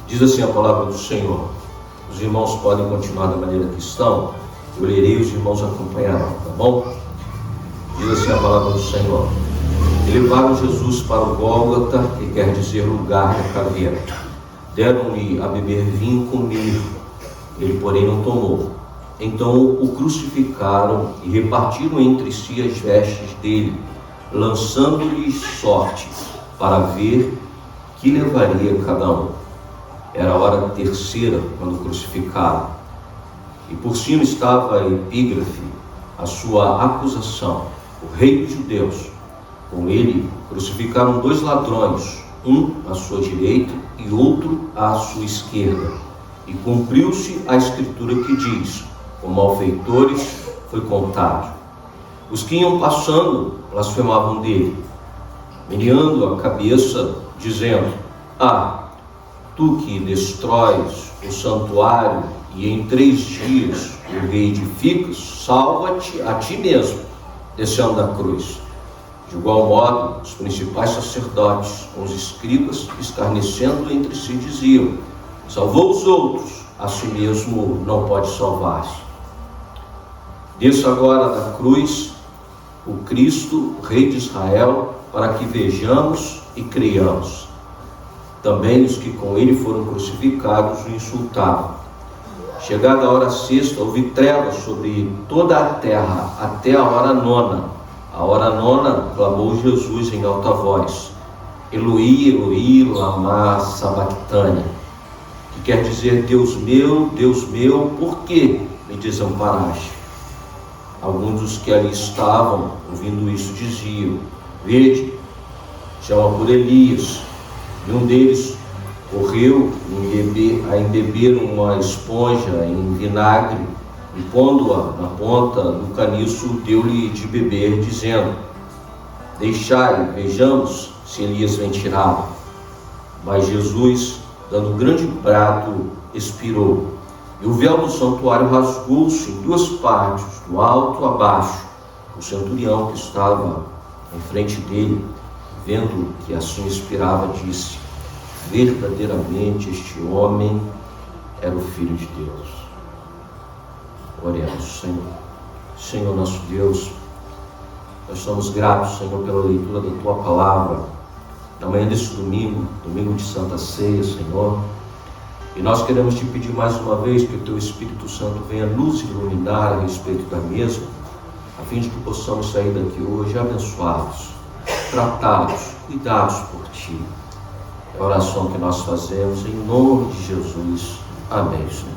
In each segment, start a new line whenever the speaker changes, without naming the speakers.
Diz assim a palavra do Senhor. Os irmãos podem continuar da maneira que estão. Eu lerei, os irmãos acompanharão, tá bom? Diz assim a palavra do Senhor. E levaram Jesus para o Gólgota, que quer dizer lugar da caveira. Deram-lhe a beber vinho com mirra. Ele, porém, não tomou. Então o crucificaram e repartiram entre si as vestes dele, lançando-lhes sorte, para ver que levaria cada um. Era a hora terceira, quando crucificaram. E por cima estava a epígrafe, a sua acusação: o Rei dos Judeus. Com ele crucificaram 2 ladrões, um à sua direita e outro à sua esquerda. E cumpriu-se a escritura que diz: com malfeitores foi contado. Os que iam passando blasfemavam dele, meneando a cabeça, dizendo: tu que destróis o santuário e em 3 dias o reedificas, salva-te a ti mesmo, descendo da cruz. De igual modo, os principais sacerdotes, com os escribas, escarnecendo entre si, diziam: salvou os outros, a si mesmo não pode salvar-se. Desça agora da cruz o Cristo, Rei de Israel, para que vejamos e creiamos. Também os que com ele foram crucificados o insultavam. Chegada a hora sexta, houve trevas sobre toda a terra, até a hora nona. A hora nona, clamou Jesus em alta voz: Eloi, Eloi, lama sabachthani, que quer dizer: Deus meu, por que me desamparaste? Alguns dos que ali estavam, ouvindo isso, diziam: vede, chama por Elias. E um deles correu a embeber uma esponja em vinagre e, pondo-a na ponta do caniço, deu-lhe de beber, dizendo: deixai, vejamos se Elias vem tirá-lo. Mas Jesus, dando um grande brado, expirou. E o véu do santuário rasgou-se em 2 partes, do alto a baixo. O centurião que estava em frente dele, vendo que assim expirava, disse: verdadeiramente este homem era o Filho de Deus. Oremos. Senhor nosso Deus, nós somos gratos, Senhor, pela leitura da Tua Palavra, na manhã desse domingo de Santa Ceia, Senhor. E nós queremos Te pedir mais uma vez que o Teu Espírito Santo venha nos iluminar a respeito da mesma, a fim de que possamos sair daqui hoje abençoados, tratados, cuidados por Ti. É a oração que nós fazemos em nome de Jesus. Amém, Senhor.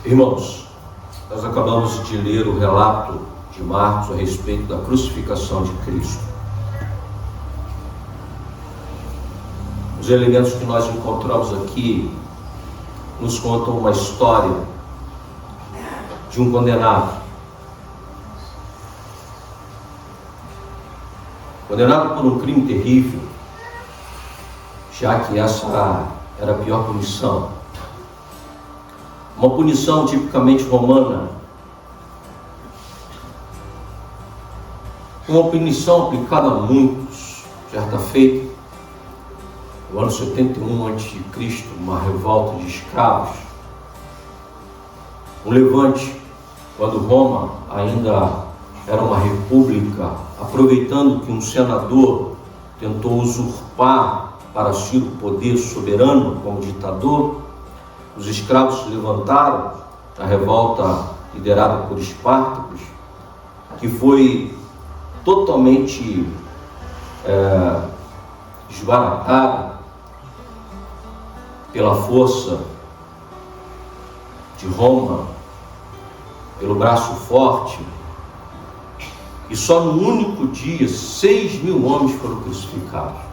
Irmãos, nós acabamos de ler o relato de Marcos a respeito da crucificação de Cristo. Os elementos que nós encontramos aqui nos contam uma história de um condenado. Condenado por um crime terrível, já que essa era a pior punição. Uma punição tipicamente romana. Uma punição aplicada a muitos. Certa feita, no ano 71 a.C., uma revolta de escravos. Um levante, quando Roma ainda era uma república, aproveitando que um senador tentou usurpar para si o poder soberano como ditador, os escravos se levantaram, a revolta liderada por Espartacus, que foi totalmente desbaratada pela força de Roma, pelo braço forte, e só no único dia 6.000 homens foram crucificados.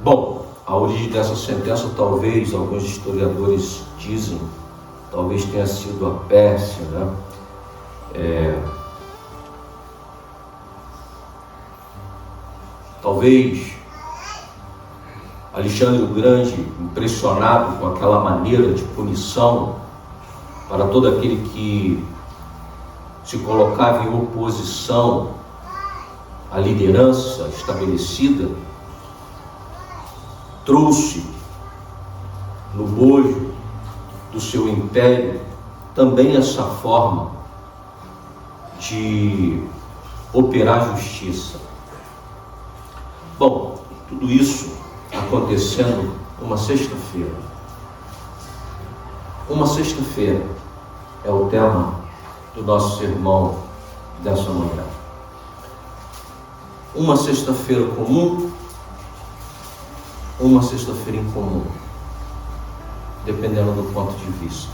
Bom, a origem dessa sentença, talvez, alguns historiadores dizem, talvez tenha sido a Pérsia, né? Talvez Alexandre o Grande, impressionado com aquela maneira de punição para todo aquele que se colocava em oposição à liderança estabelecida, trouxe no bojo do seu império também essa forma de operar justiça. Bom, tudo isso acontecendo uma sexta-feira. Uma sexta-feira é o tema do nosso sermão dessa manhã. Uma sexta-feira comum, uma sexta-feira incomum, dependendo do ponto de vista.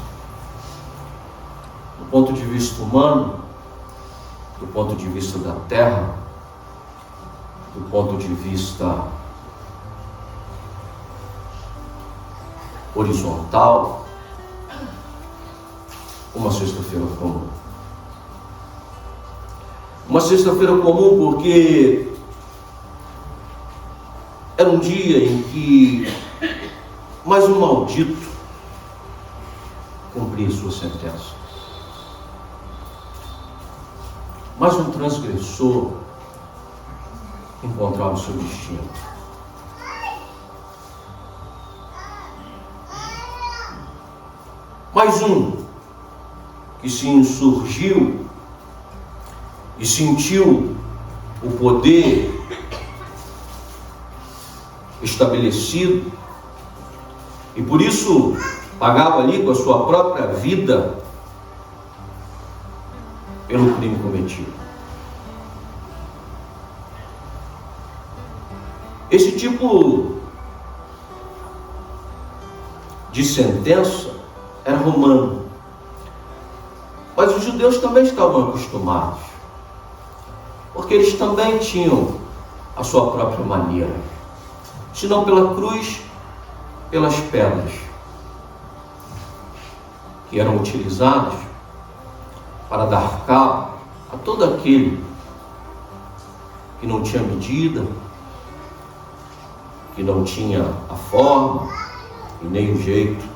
Do ponto de vista humano, do ponto de vista da terra, do ponto de vista horizontal, uma sexta-feira comum. Uma sexta-feira comum porque era um dia em que mais um maldito cumpria sua sentença. Mais um transgressor encontrava o seu destino. Mais um que se insurgiu e sentiu o poder estabelecido e por isso pagava ali com a sua própria vida pelo crime cometido. Esse tipo de sentença era romano, mas os judeus também estavam acostumados, porque eles também tinham a sua própria maneira, se não pela cruz, pelas pedras que eram utilizadas para dar cabo a todo aquele que não tinha medida, que não tinha a forma e nem o jeito.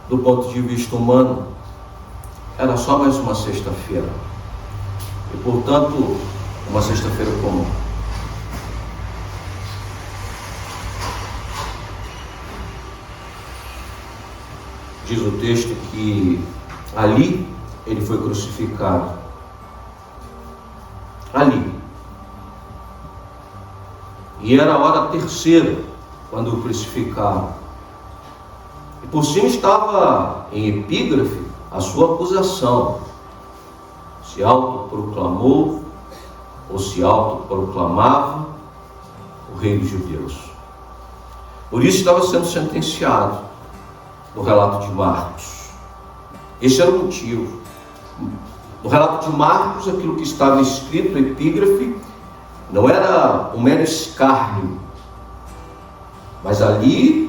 Do ponto de vista humano, era só mais uma sexta-feira e, portanto, uma sexta-feira comum. Diz o texto que ali ele foi crucificado. Ali. E era a hora terceira quando o crucificaram. E por cima estava em epígrafe a sua acusação. Se autoproclamou ou se autoproclamava o rei dos judeus. Por isso estava sendo sentenciado no relato de Marcos. Esse era o motivo. No relato de Marcos, aquilo que estava escrito, epígrafe, não era um mero escárnio, mas ali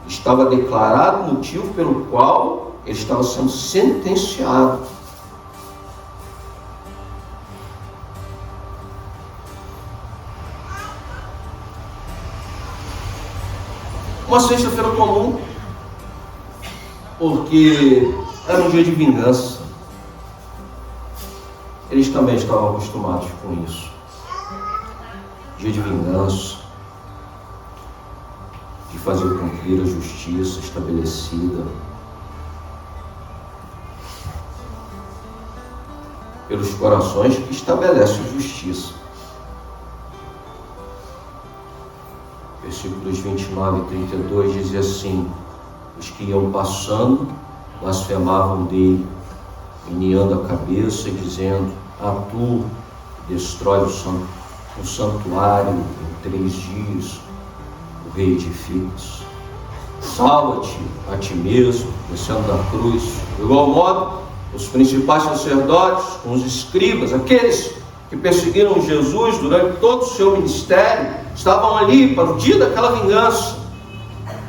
estava declarado o motivo pelo qual ele estava sendo sentenciado. Uma sexta-feira comum, porque era um dia de vingança. Eles também estavam acostumados com isso. Dia de vingança, de fazer cumprir a justiça estabelecida pelos corações que estabelecem justiça. Versículos 29 e 32 dizia assim: os que iam passando blasfemavam dele, meneando a cabeça e dizendo: ah, tu destrói o santuário em 3 dias, o rei edifica-se. Salva-te a ti mesmo, descendo da cruz. De igual modo, os principais sacerdotes, com os escribas, aqueles que perseguiram Jesus durante todo o seu ministério, estavam ali para o dia daquela vingança,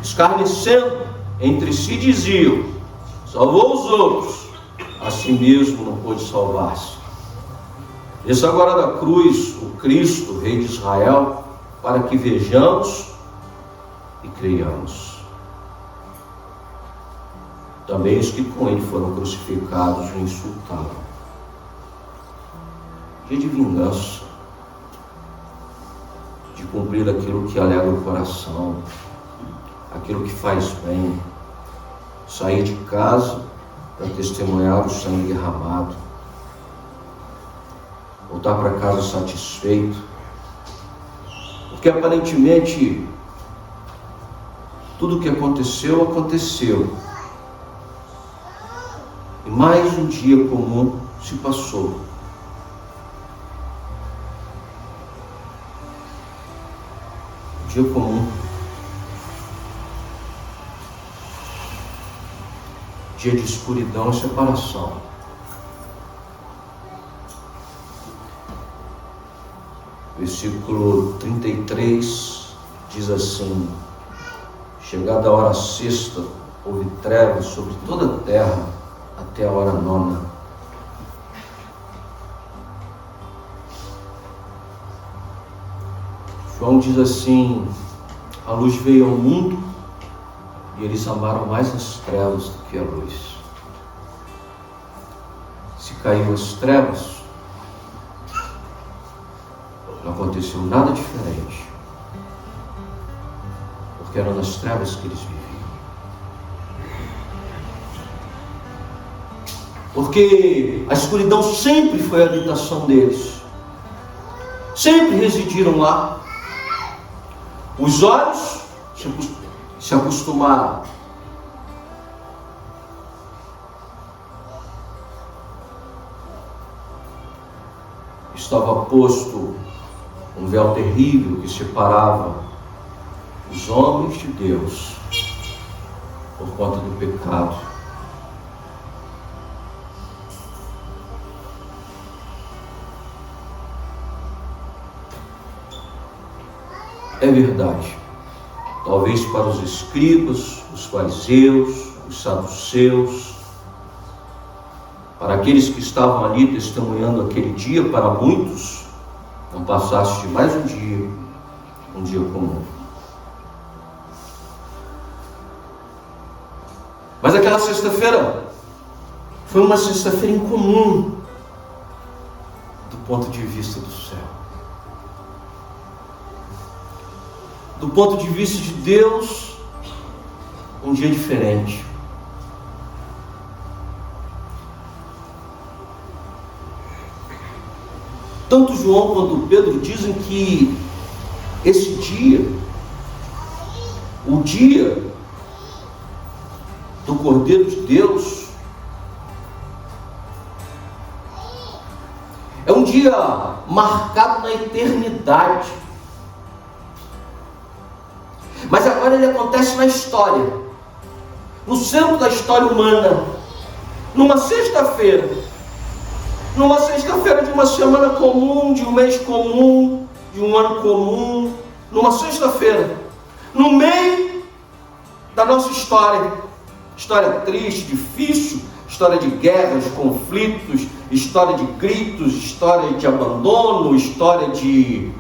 escarnecendo entre si, diziam: salvou os outros, a si mesmo não pôde salvar-se. Desça agora da cruz o Cristo, Rei de Israel, para que vejamos e creiamos. Também os que com ele foram crucificados o insultaram. Dia de vingança, de cumprir aquilo que alegra o coração, aquilo que faz bem, sair de casa para testemunhar o sangue derramado, voltar para casa satisfeito, porque aparentemente tudo o que aconteceu, aconteceu, e mais um dia comum se passou. Um dia comum, dia de escuridão e separação. Versículo 33 diz assim: chegada a hora sexta, houve trevas sobre toda a terra até a hora nona. João diz assim: a luz veio ao mundo e eles amaram mais as trevas do que a luz. Se caiu as trevas, não aconteceu nada diferente, porque eram nas trevas que eles viviam. Porque a escuridão sempre foi a habitação deles, sempre residiram lá. Os olhos se acostumaram. Estava posto um véu terrível que separava os homens de Deus por conta do pecado. É verdade, talvez para os escribas, os fariseus, os saduceus, para aqueles que estavam ali testemunhando aquele dia, para muitos, não passasse de mais um dia comum. Mas aquela sexta-feira foi uma sexta-feira incomum do ponto de vista do céu. Do ponto de vista de Deus, um dia diferente. Tanto João quanto Pedro dizem que esse dia, o dia do Cordeiro de Deus, é um dia marcado na eternidade. Mas agora ele acontece na história, no centro da história humana, numa sexta-feira de uma semana comum, de um mês comum, de um ano comum, numa sexta-feira, no meio da nossa história triste, difícil, história de guerras, conflitos, história de gritos, história de abandono, história de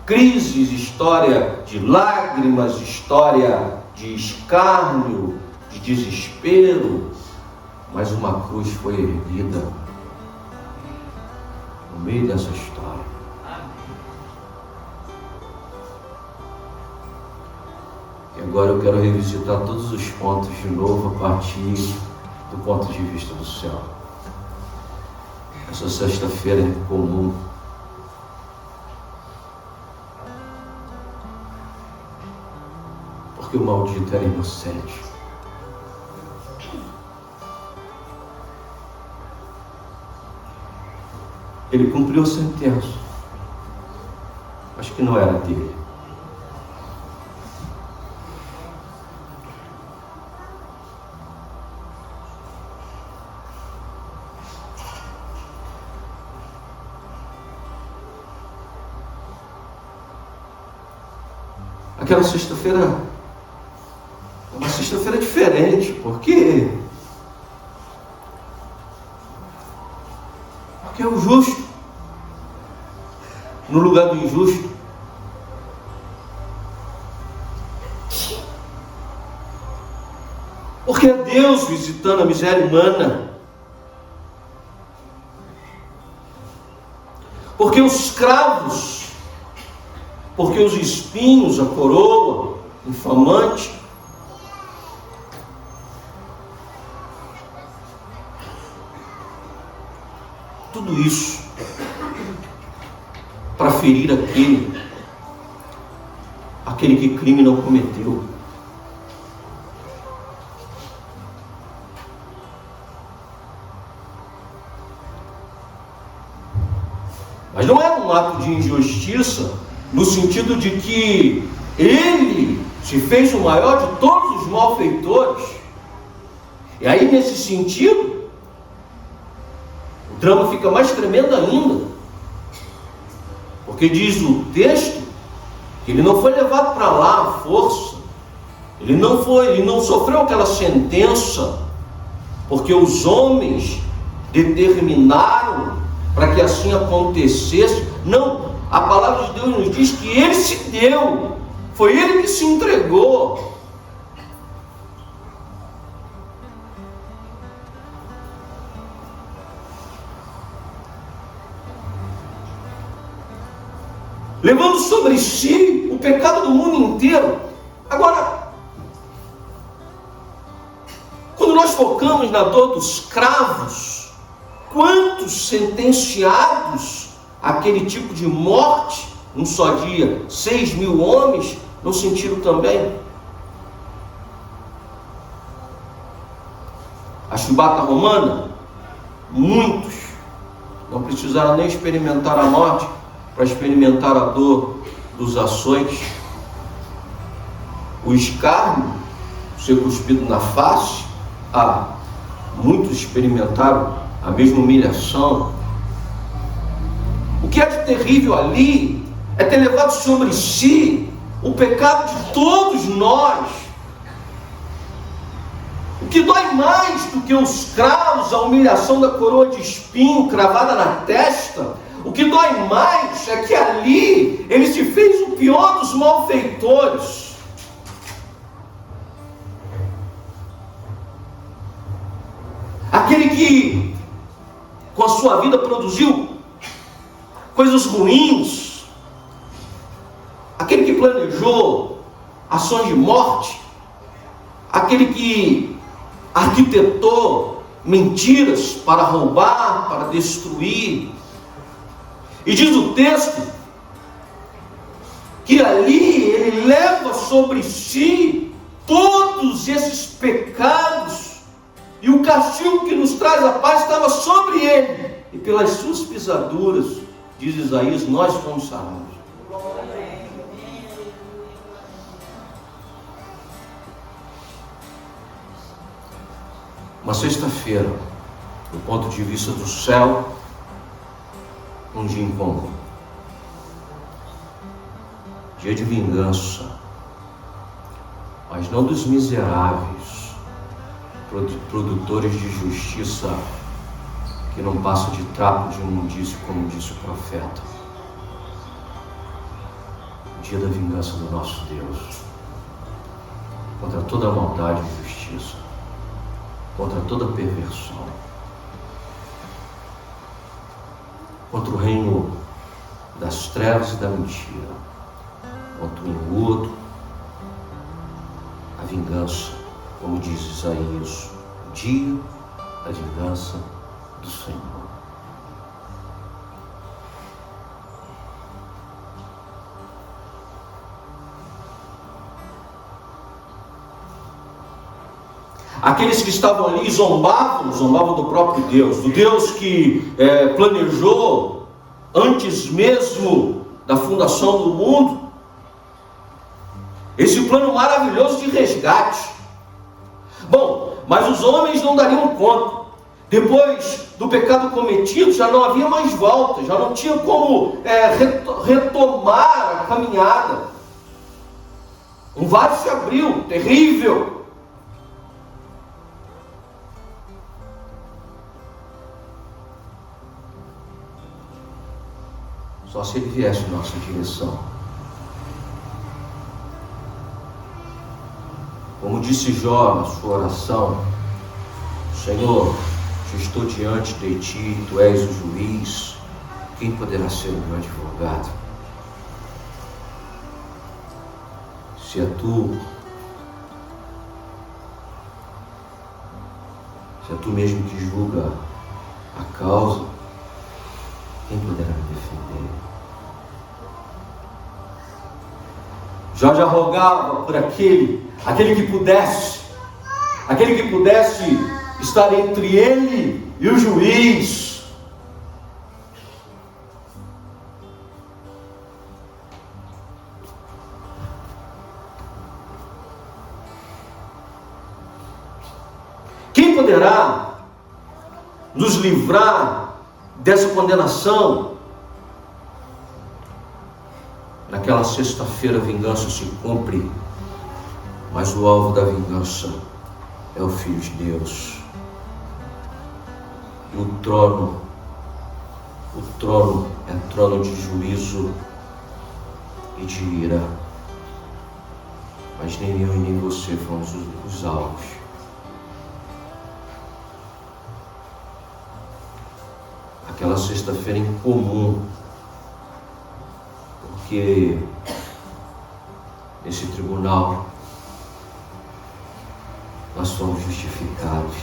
crises, história de lágrimas, história de escárnio, de desespero, mas uma cruz foi erguida no meio dessa história. E agora eu quero revisitar todos os pontos de novo a partir do ponto de vista do céu. Essa sexta-feira é comum. Porque o maldito era inocente. Ele cumpriu a sentença, mas que não era dele. Aquela sexta-feira é uma sexta-feira diferente, porque é o justo, no lugar do injusto. Porque é Deus visitando a miséria humana. Porque os cravos, porque os espinhos, a coroa infamante, tudo isso para ferir aquele que crime não cometeu. Mas não é um ato de injustiça no sentido de que ele se fez o maior de todos os malfeitores. E aí, nesse sentido, o drama fica mais tremendo ainda. Porque diz o texto que ele não foi levado para lá à força. Ele não sofreu aquela sentença porque os homens determinaram para que assim acontecesse. Não, a palavra de Deus nos diz que ele se deu, foi ele que se entregou. Levando sobre si o pecado do mundo inteiro. Agora, quando nós focamos na dor dos cravos, quantos sentenciados àquele tipo de morte, num só dia, 6.000 homens, não sentiram também? A chibata romana, muitos não precisaram nem experimentar a morte para experimentar a dor dos açoites. O escárnio, ser cuspido na face, muitos experimentaram a mesma humilhação. O que é de terrível ali é ter levado sobre si o pecado de todos nós. O que dói mais do que os cravos, a humilhação da coroa de espinho cravada na testa, o que dói mais é que ali ele se fez o pior dos malfeitores. Aquele que com a sua vida produziu coisas ruins, aquele que planejou ações de morte, aquele que arquitetou mentiras para roubar, para destruir. E diz o texto que ali ele leva sobre si todos esses pecados, e o castigo que nos traz a paz estava sobre ele, e pelas suas pisaduras, diz Isaías, nós fomos sarados. Uma sexta-feira, do ponto de vista do céu, um dia incomum, dia de vingança, mas não dos miseráveis, produtores de justiça que não passam de trapo de imundício, como disse o profeta. O dia da vingança do nosso Deus, contra toda a maldade e injustiça, contra toda a perversão, contra o reino das trevas e da mentira, contra o engodo, a vingança, como diz Isaías, o dia da vingança do Senhor. Aqueles que estavam ali zombavam do próprio Deus, do Deus que planejou antes mesmo da fundação do mundo, esse plano maravilhoso de resgate. Bom, mas os homens não dariam conta. Depois do pecado cometido, já não havia mais volta, já não tinha como retomar a caminhada. Um vale se abriu, terrível. Só se Ele viesse em nossa direção. Como disse Jó na sua oração: Senhor, se estou diante de Ti, Tu és o juiz, quem poderá ser o meu advogado? Se é Tu mesmo que julga a causa, quem poderá me defender? Jó já rogava por aquele que pudesse estar entre ele e o juiz. Quem poderá nos livrar dessa condenação? Naquela sexta-feira a vingança se cumpre, mas o alvo da vingança é o Filho de Deus. E o trono é trono de juízo e de ira. Mas nem eu e nem você fomos os alvos. Aquela sexta-feira incomum, porque nesse tribunal nós fomos justificados.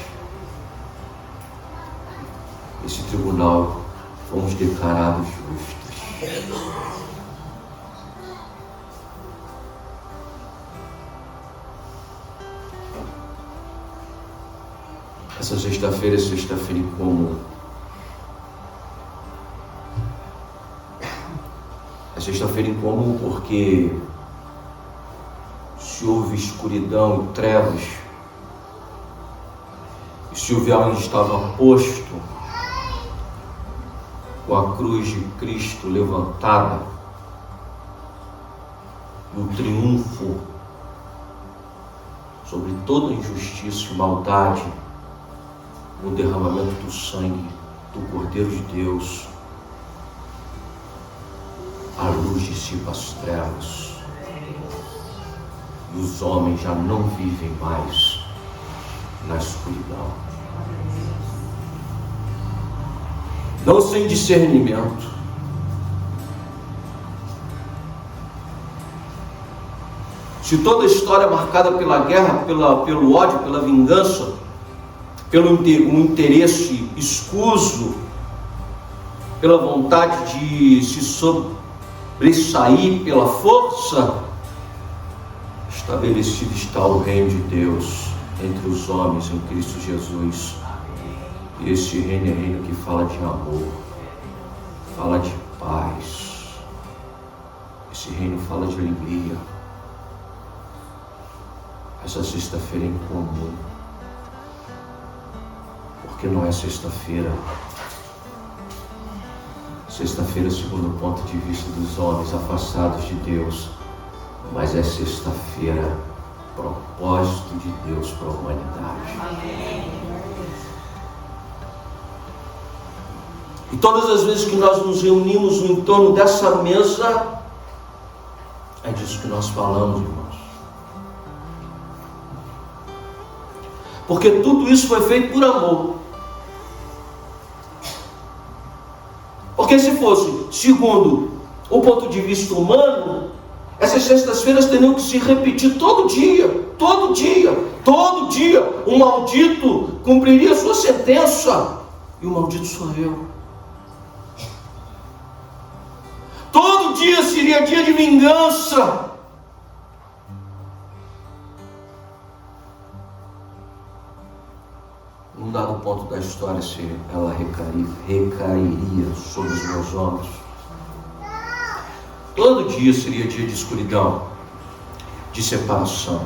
Nesse tribunal fomos declarados justos. Essa sexta-feira é sexta-feira incomum. É sexta-feira incomum porque se houve escuridão e trevas, e se o véu estava posto, com a cruz de Cristo levantada, e o triunfo sobre toda injustiça e maldade, no derramamento do sangue do Cordeiro de Deus, a luz dissipa as trevas, e os homens já não vivem mais na escuridão. Não sem discernimento. Se toda a história é marcada pela guerra, pelo ódio, pela vingança, pelo um interesse escuso, pela vontade de se sobressair pela força, estabelecido está o reino de Deus entre os homens em Cristo Jesus. E esse reino é reino que fala de amor, fala de paz. Esse reino fala de alegria. Essa sexta-feira é incomum, porque não é sexta-feira. Sexta-feira, segundo o ponto de vista dos homens afastados de Deus, mas é sexta-feira, propósito de Deus para a humanidade. Amém. E todas as vezes que nós nos reunimos em torno dessa mesa, é disso que nós falamos, irmãos. Porque tudo isso foi feito por amor. Porque se fosse segundo o ponto de vista humano, essas sextas-feiras teriam que se repetir todo dia. O maldito cumpriria a sua sentença, e o maldito sou eu. Todo dia seria dia de vingança. Num dado ponto da história, se ela recairia sobre os meus ombros. Todo dia seria dia de escuridão, de separação.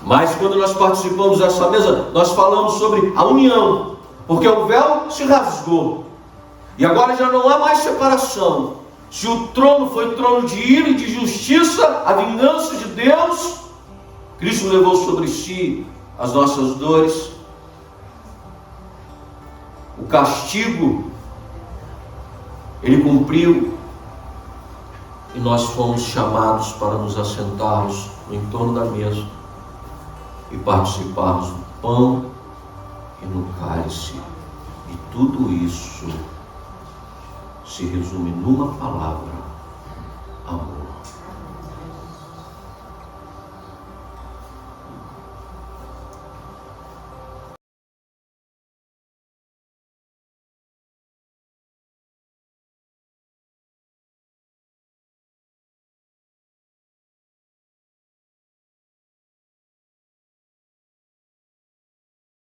Mas quando nós participamos dessa mesa, nós falamos sobre a união, porque o véu se rasgou e agora já não há mais separação. Se o trono foi trono de ira e de justiça, a vingança de Deus, Cristo levou sobre si as nossas dores. O castigo Ele cumpriu, e nós fomos chamados para nos assentarmos no entorno da mesa e participarmos do pão e no cálice. E tudo isso se resume numa palavra: amor.